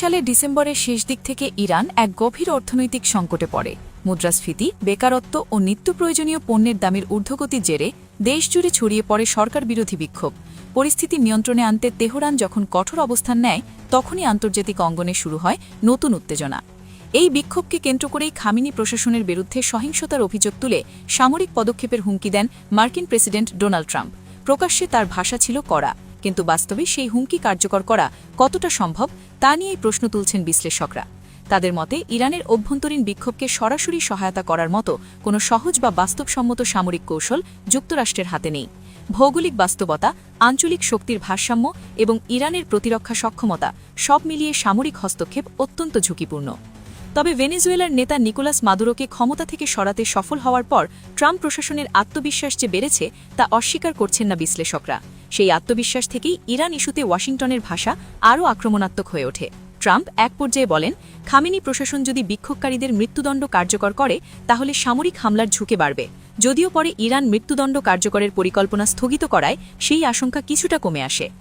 সালের ডিসেম্বরের শেষ দিক থেকে ইরান এক গভীর অর্থনৈতিক সংকটে পড়ে। মুদ্রাস্ফীতি, বেকারত্ব ও নিত্য প্রয়োজনীয় পণ্যের দামের ঊর্ধ্বগতির জেরে দেশজুড়ে ছড়িয়ে পড়ে সরকার বিরোধী বিক্ষোভ। পরিস্থিতি নিয়ন্ত্রণে আনতে তেহরান যখন কঠোর অবস্থান নেয়, তখনই আন্তর্জাতিক অঙ্গনে শুরু হয় নতুন উত্তেজনা। এই বিক্ষোভকে কেন্দ্র করেই খামেনি প্রশাসনের বিরুদ্ধে সহিংসতার অভিযোগ তুলে সামরিক পদক্ষেপের হুমকি দেন মার্কিন প্রেসিডেন্ট ডোনাল্ড ট্রাম্প। প্রকাশ্যে তার ভাষা ছিল কড়া, কিন্তু বাস্তবে সেই হুমকি কার্যকর করা কতটা সম্ভব তা নিয়েই প্রশ্ন তুলছেন বিশ্লেষকরা। তাদের মতে, ইরানের অভ্যন্তরীণ বিক্ষোভকে সরাসরি সহায়তা করার মতো কোনো সহজ বা বাস্তবসম্মত সামরিক কৌশল যুক্তরাষ্ট্রের হাতে নেই। ভৌগোলিক বাস্তবতা, আঞ্চলিক শক্তির ভারসাম্য এবং ইরানের প্রতিরক্ষা সক্ষমতা সব মিলিয়ে সামরিক হস্তক্ষেপ অত্যন্ত ঝুঁকিপূর্ণ। তবে ভেনেজুয়েলার নেতা নিকোলাস মাদুরোকে ক্ষমতা থেকে সরাতে সফল হওয়ার পর ট্রাম্প প্রশাসনের আত্মবিশ্বাস যে বেড়েছে তা অস্বীকার করছেন না বিশ্লেষকরা। সেই আত্মবিশ্বাস থেকেই ইরান ইস্যুতে ওয়াশিংটনের ভাষা আরও আক্রমণাত্মক হয়ে ওঠে। ট্রাম্প এক পর্যায়ে বলেন, খামেনি প্রশাসন যদি বিক্ষোভকারীদের মৃত্যুদণ্ড কার্যকর করে তাহলে সামরিক হামলার ঝুঁকি বাড়বে। যদিও পরে ইরান মৃত্যুদণ্ড কার্যকরের পরিকল্পনা স্থগিত করায় সেই আশঙ্কা কিছুটা কমে আসে।